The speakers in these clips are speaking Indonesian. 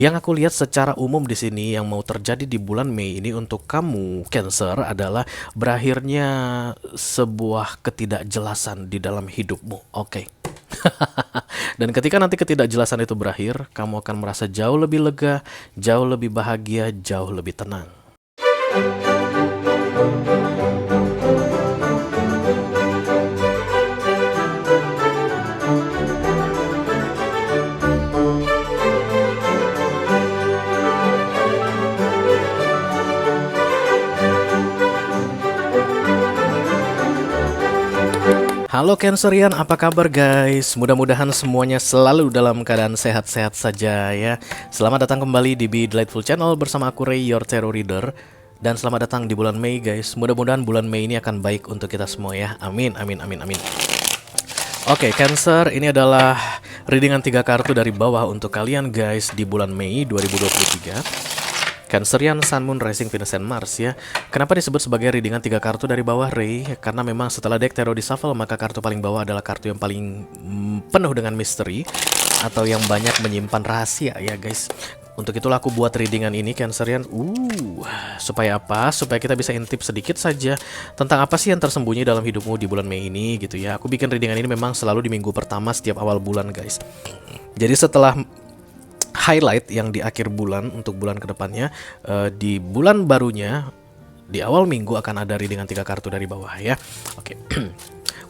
Yang aku lihat secara umum di sini yang mau terjadi di bulan Mei ini untuk kamu Cancer adalah berakhirnya sebuah ketidakjelasan di dalam hidupmu. Oke. Dan ketika nanti ketidakjelasan itu berakhir, kamu akan merasa jauh lebih lega, jauh lebih bahagia, jauh lebih tenang. Halo Cancerian, apa kabar guys? Mudah-mudahan semuanya selalu dalam keadaan sehat-sehat saja ya. Selamat datang kembali di Be Delightful Channel bersama aku Ray, your tarot reader. Dan selamat datang di bulan Mei guys. Mudah-mudahan bulan Mei ini akan baik untuk kita semua ya. Amin, amin, amin, amin. Oke, Cancer, ini adalah readingan 3 kartu dari bawah untuk kalian guys di bulan Mei 2023. Cancerian, Sun, Moon, Rising, Venus, and Mars ya. Kenapa disebut sebagai readingan 3 kartu dari bawah, Ray? Karena memang setelah deck tarot di shuffle, maka kartu paling bawah adalah kartu yang paling penuh dengan misteri atau yang banyak menyimpan rahasia ya guys. Untuk itulah aku buat readingan ini Cancerian. Supaya apa? Supaya kita bisa intip sedikit saja tentang apa sih yang tersembunyi dalam hidupmu di bulan Mei ini gitu ya. Aku bikin readingan ini memang selalu di minggu pertama setiap awal bulan guys. Jadi setelah highlight yang di akhir bulan untuk bulan kedepannya, di bulan barunya di awal minggu akan ada readingan 3 kartu dari bawah ya. Oke.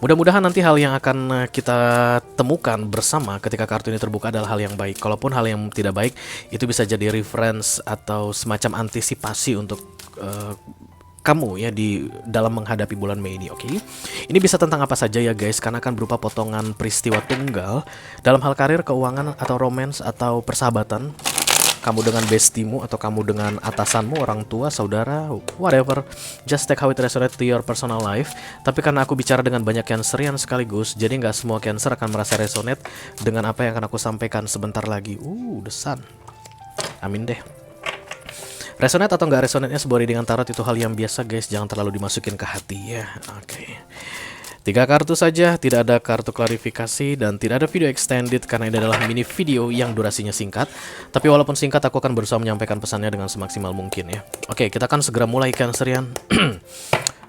Mudah-mudahan nanti hal yang akan kita temukan bersama ketika kartu ini terbuka adalah hal yang baik. Kalaupun hal yang tidak baik itu bisa jadi reference atau semacam antisipasi untuk kamu ya di dalam menghadapi bulan Mei ini, oke? Ini bisa tentang apa saja ya guys, karena akan berupa potongan peristiwa tunggal dalam hal karir, keuangan, atau romance, atau persahabatan. Kamu dengan bestimu, atau kamu dengan atasanmu, orang tua, saudara, whatever. Just take how it resonates to your personal life. Tapi karena aku bicara dengan banyak Cancerian sekaligus, jadi nggak semua Cancer akan merasa resonate dengan apa yang akan aku sampaikan sebentar lagi. The Sun. Amin deh. Resonate atau nggak resonate-nya sebuah readingan tarot itu hal yang biasa guys, jangan terlalu dimasukin ke hati ya. Oke. 3 kartu saja, tidak ada kartu klarifikasi dan tidak ada video extended karena ini adalah mini video yang durasinya singkat. Tapi walaupun singkat, aku akan berusaha menyampaikan pesannya dengan semaksimal mungkin ya. Oke, kita akan segera mulai Cancerian.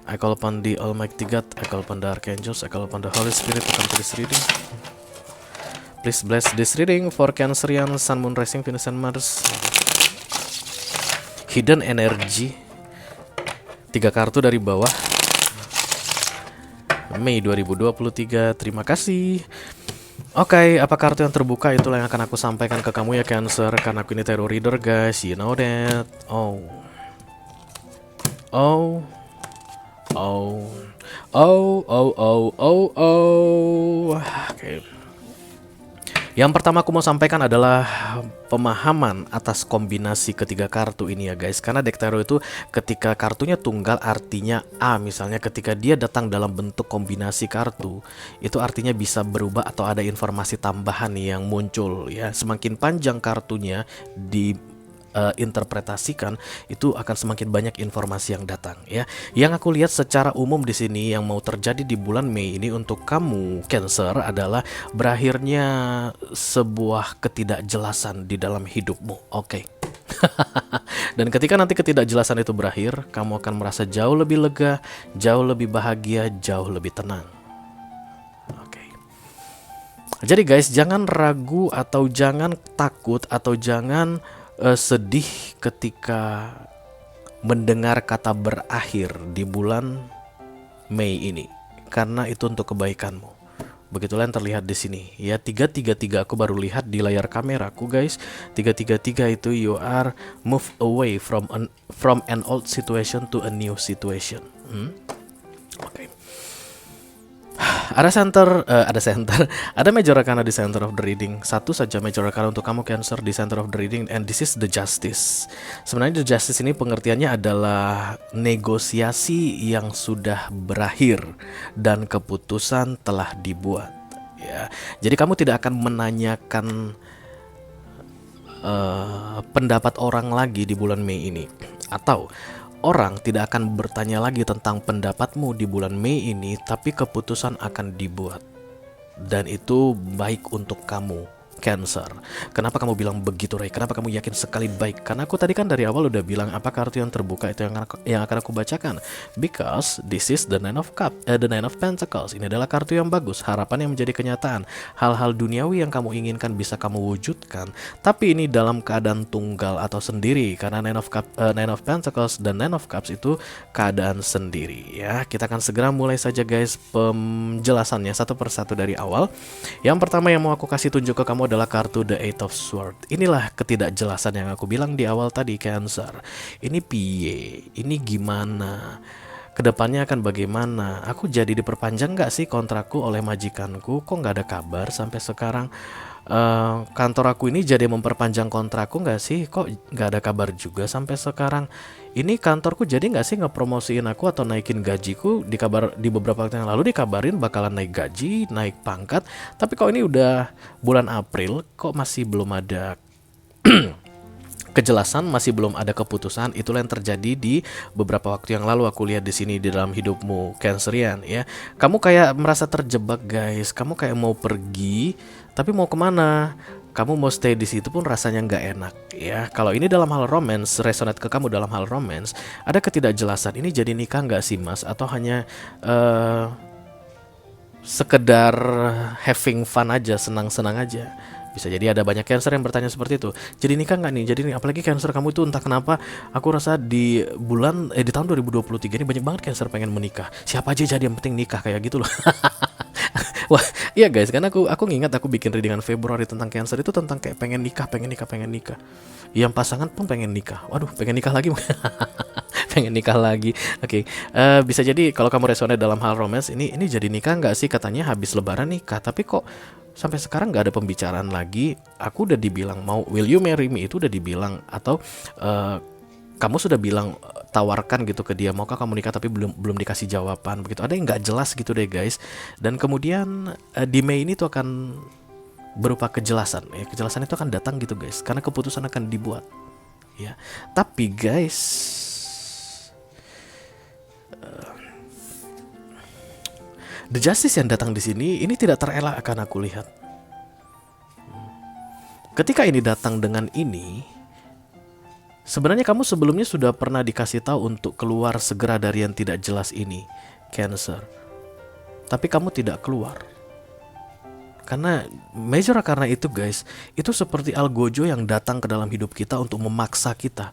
I call upon the Almighty God, I call upon the Archangels, I call upon the Holy Spirit to come to this reading. Please bless this reading for Cancerian, Sun, Moon, Rising, Venus, and Mars. Hidden Energy, 3 kartu dari bawah, Mei 2023. Terima kasih. Oke, apa kartu yang terbuka itulah yang akan aku sampaikan ke kamu ya Cancer. Karena aku ini tarot reader guys, you know that. Oke. Yang pertama aku mau sampaikan adalah pemahaman atas kombinasi ketiga kartu ini ya guys. Karena deck tarot itu ketika kartunya tunggal artinya A, misalnya ketika dia datang dalam bentuk kombinasi kartu, itu artinya bisa berubah atau ada informasi tambahan yang muncul ya. Semakin panjang kartunya di interpretasikan, itu akan semakin banyak informasi yang datang ya. Yang aku lihat secara umum di sini yang mau terjadi di bulan Mei ini untuk kamu Cancer adalah berakhirnya sebuah ketidakjelasan di dalam hidupmu. Oke. Dan ketika nanti ketidakjelasan itu berakhir, kamu akan merasa jauh lebih lega, jauh lebih bahagia, jauh lebih tenang. Oke. Jadi guys, jangan ragu atau jangan takut atau jangan sedih ketika mendengar kata berakhir di bulan Mei ini, karena itu untuk kebaikanmu. Begitulah yang terlihat di sini ya. 333 aku baru lihat di layar kameraku guys. 333 itu you are move away from an old situation to a new situation. Oke. Ada major arcana di center of the reading. Satu saja major arcana untuk kamu Cancer di center of the reading, and this is the justice. Sebenarnya the justice ini pengertiannya adalah negosiasi yang sudah berakhir dan keputusan telah dibuat ya. Jadi kamu tidak akan menanyakan pendapat orang lagi di bulan Mei ini, atau orang tidak akan bertanya lagi tentang pendapatmu di bulan Mei ini, tapi keputusan akan dibuat. Dan itu baik untuk kamu Cancer. Kenapa kamu bilang begitu, Ray? Kenapa kamu yakin sekali baik? Karena aku tadi kan dari awal udah bilang apa kartu yang terbuka itu yang akan aku bacakan. Because this is the Nine of the Nine of Pentacles. Ini adalah kartu yang bagus, harapan yang menjadi kenyataan. Hal-hal duniawi yang kamu inginkan bisa kamu wujudkan. Tapi ini dalam keadaan tunggal atau sendiri. Karena Nine of Pentacles dan Nine of Cups itu keadaan sendiri. Ya, kita akan segera mulai saja guys penjelasannya satu persatu dari awal. Yang pertama yang mau aku kasih tunjuk ke kamu adalah kartu The Eight of Swords. Inilah ketidakjelasan yang aku bilang di awal tadi, Cancer. Ini piye? Ini gimana? Kedepannya akan bagaimana? Aku jadi diperpanjang nggak sih kontrakku oleh majikanku? Kok nggak ada kabar sampai sekarang? Kantor aku ini jadi memperpanjang kontrakku nggak sih? Kok nggak ada kabar juga sampai sekarang? Ini kantorku jadi nggak sih ngepromosiin aku atau naikin gajiku? Di beberapa waktu yang lalu dikabarin bakalan naik gaji, naik pangkat. Tapi kok ini udah bulan April, kok masih belum ada kejelasan, masih belum ada keputusan. Itulah yang terjadi di beberapa waktu yang lalu aku lihat di sini di dalam hidupmu, Cancerian ya. Kamu kayak merasa terjebak guys. Kamu kayak mau pergi, tapi mau kemana? Kamu mau stay di situ pun rasanya nggak enak ya. Kalau ini dalam hal romance, resonate ke kamu dalam hal romance, ada ketidakjelasan. Ini jadi nikah nggak sih mas? Atau hanya sekedar having fun aja, senang-senang aja? Bisa jadi ada banyak Cancer yang bertanya seperti itu. Jadi nikah nggak nih? Jadi nih, apalagi Cancer kamu itu entah kenapa aku rasa di tahun 2023 ini banyak banget Cancer pengen menikah. Siapa aja jadi yang penting nikah kayak gitu loh. Wah, iya guys, karena aku ngingat aku bikin readingan Februari tentang Cancer itu tentang kayak pengen nikah. Yang pasangan pun pengen nikah. Waduh, pengen nikah lagi. Pengen nikah lagi. Oke. Bisa jadi kalau kamu resonate dalam hal romance ini jadi nikah nggak sih? Katanya habis lebaran nikah, tapi kok sampai sekarang nggak ada pembicaraan lagi. Aku udah dibilang mau will you marry me itu udah dibilang, atau kamu sudah bilang tawarkan gitu ke dia maukah kamu nikah, tapi belum dikasih jawaban begitu. Ada yang nggak jelas gitu deh guys. Dan kemudian di Mei ini tuh akan berupa kejelasan. Kejelasan itu akan datang gitu guys, karena keputusan akan dibuat. Ya, tapi guys, The Justice yang datang di sini ini tidak terelakkan aku lihat. Ketika ini datang dengan ini, sebenarnya kamu sebelumnya sudah pernah dikasih tahu untuk keluar segera dari yang tidak jelas ini, Cancer. Tapi kamu tidak keluar. Karena itu guys, itu seperti algojo yang datang ke dalam hidup kita untuk memaksa kita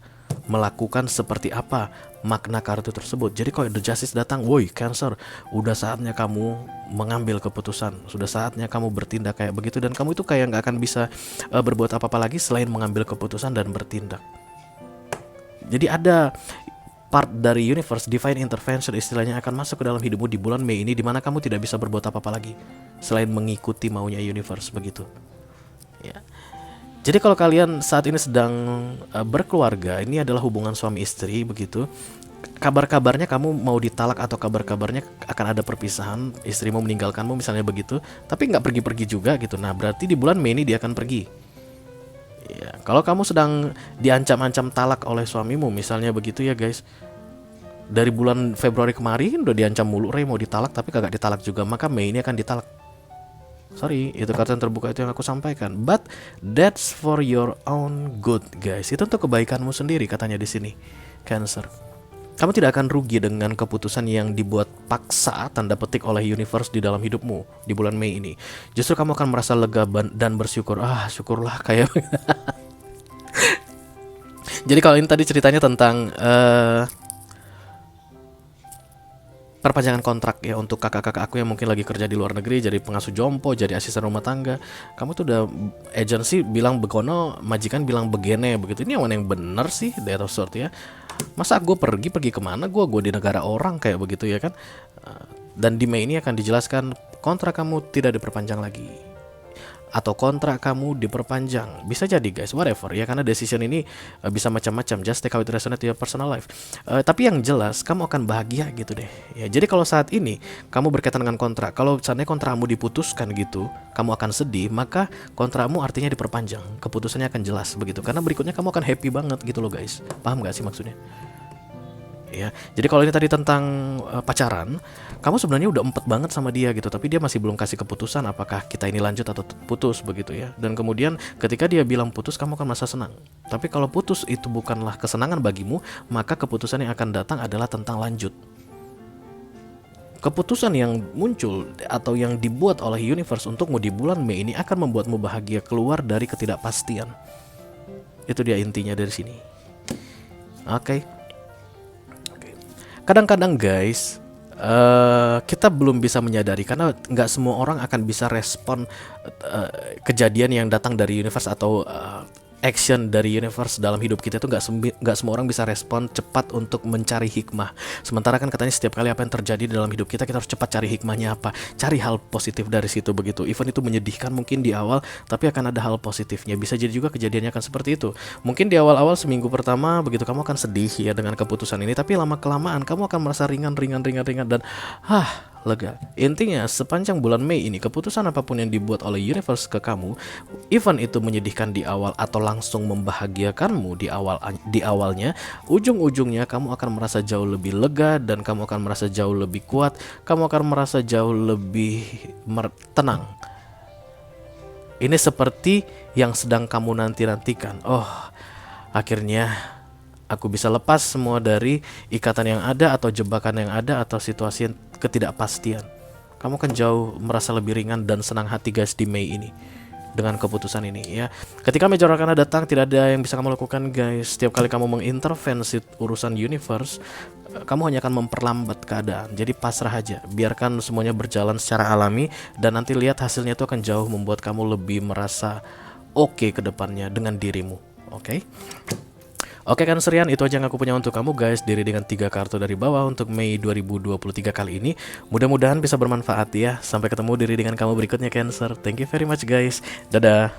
melakukan seperti apa makna kartu tersebut. Jadi kalau The Justice datang, woi Cancer, udah saatnya kamu mengambil keputusan, sudah saatnya kamu bertindak kayak begitu. Dan kamu itu kayak nggak akan bisa berbuat apa-apa lagi selain mengambil keputusan dan bertindak. Jadi ada part dari universe, divine intervention istilahnya, akan masuk ke dalam hidupmu di bulan Mei ini, dimana kamu tidak bisa berbuat apa-apa lagi selain mengikuti maunya universe begitu ya. Jadi kalau kalian saat ini sedang berkeluarga, ini adalah hubungan suami istri begitu, kabar-kabarnya kamu mau ditalak atau kabar-kabarnya akan ada perpisahan, istrimu meninggalkanmu misalnya begitu, tapi nggak pergi-pergi juga gitu. Nah berarti di bulan Mei ini dia akan pergi ya. Kalau kamu sedang diancam-ancam talak oleh suamimu misalnya begitu ya guys, dari bulan Februari kemarin udah diancam mulu, Ray mau ditalak tapi kagak ditalak juga, maka Mei ini akan ditalak. Sorry, itu kartu yang terbuka itu yang aku sampaikan. But that's for your own good, guys. Itu untuk kebaikanmu sendiri katanya di sini, Cancer. Kamu tidak akan rugi dengan keputusan yang dibuat paksa tanda petik oleh universe di dalam hidupmu di bulan Mei ini. Justru kamu akan merasa lega dan bersyukur. Syukurlah kayak. Jadi kalau ini tadi ceritanya tentang perpanjangan kontrak ya untuk kakak-kakak aku yang mungkin lagi kerja di luar negeri, jadi pengasuh jompo, jadi asisten rumah tangga. Kamu tuh udah agensi bilang begono, majikan bilang begene begitu. Ini yang mana yang bener sih, The Eight of Swords ya. Masa gue pergi kemana? Gue di negara orang kayak begitu ya kan. Dan di Mei ini akan dijelaskan kontrak kamu tidak diperpanjang lagi, atau kontrak kamu diperpanjang. Bisa jadi guys, whatever ya, karena decision ini bisa macam-macam. Just take how it resonate your personal life. Tapi yang jelas kamu akan bahagia gitu deh ya. Jadi kalau saat ini kamu berkaitan dengan kontrak, kalau seandainya kontrakmu diputuskan gitu, kamu akan sedih, maka kontrakmu artinya diperpanjang, keputusannya akan jelas begitu. Karena berikutnya kamu akan happy banget gitu loh guys. Paham gak sih maksudnya? ya. Jadi kalau ini tadi tentang pacaran, kamu sebenarnya udah empet banget sama dia gitu, tapi dia masih belum kasih keputusan apakah kita ini lanjut atau putus begitu ya. Dan kemudian ketika dia bilang putus, kamu akan merasa senang. Tapi kalau putus itu bukanlah kesenangan bagimu, maka keputusan yang akan datang adalah tentang lanjut. Keputusan yang muncul atau yang dibuat oleh universe untukmu di bulan Mei ini akan membuatmu bahagia keluar dari ketidakpastian. Itu dia intinya dari sini. Oke. Kadang-kadang guys, kita belum bisa menyadari karena nggak semua orang akan bisa respon kejadian yang datang dari universe atau action dari universe dalam hidup kita itu nggak semua orang bisa respon cepat untuk mencari hikmah. Sementara kan katanya setiap kali apa yang terjadi dalam hidup kita harus cepat cari hikmahnya apa, cari hal positif dari situ begitu. Even itu menyedihkan mungkin di awal, tapi akan ada hal positifnya. Bisa jadi juga kejadiannya akan seperti itu. Mungkin di awal-awal seminggu pertama begitu kamu akan sedih ya dengan keputusan ini, tapi lama kelamaan kamu akan merasa ringan dan lega. Intinya sepanjang bulan Mei ini keputusan apapun yang dibuat oleh universe ke kamu, even itu menyedihkan di awal atau langsung membahagiakanmu di awalnya, ujung-ujungnya kamu akan merasa jauh lebih lega dan kamu akan merasa jauh lebih kuat, kamu akan merasa jauh lebih tenang. Ini seperti yang sedang kamu nanti-nantikan. Oh, akhirnya aku bisa lepas semua dari ikatan yang ada atau jebakan yang ada atau situasi ketidakpastian. Kamu akan jauh merasa lebih ringan dan senang hati guys di Mei ini dengan keputusan ini ya. Ketika Major Arcana datang, tidak ada yang bisa kamu lakukan guys. Setiap kali kamu mengintervensi urusan universe, kamu hanya akan memperlambat keadaan. Jadi pasrah aja, biarkan semuanya berjalan secara alami dan nanti lihat hasilnya itu akan jauh membuat kamu lebih merasa oke ke depannya dengan dirimu. Oke? Oke Cancerian, itu aja yang aku punya untuk kamu guys, diri dengan 3 kartu dari bawah untuk Mei 2023 kali ini. Mudah-mudahan bisa bermanfaat ya. Sampai ketemu diri dengan kamu berikutnya Cancer. Thank you very much guys. Dadah.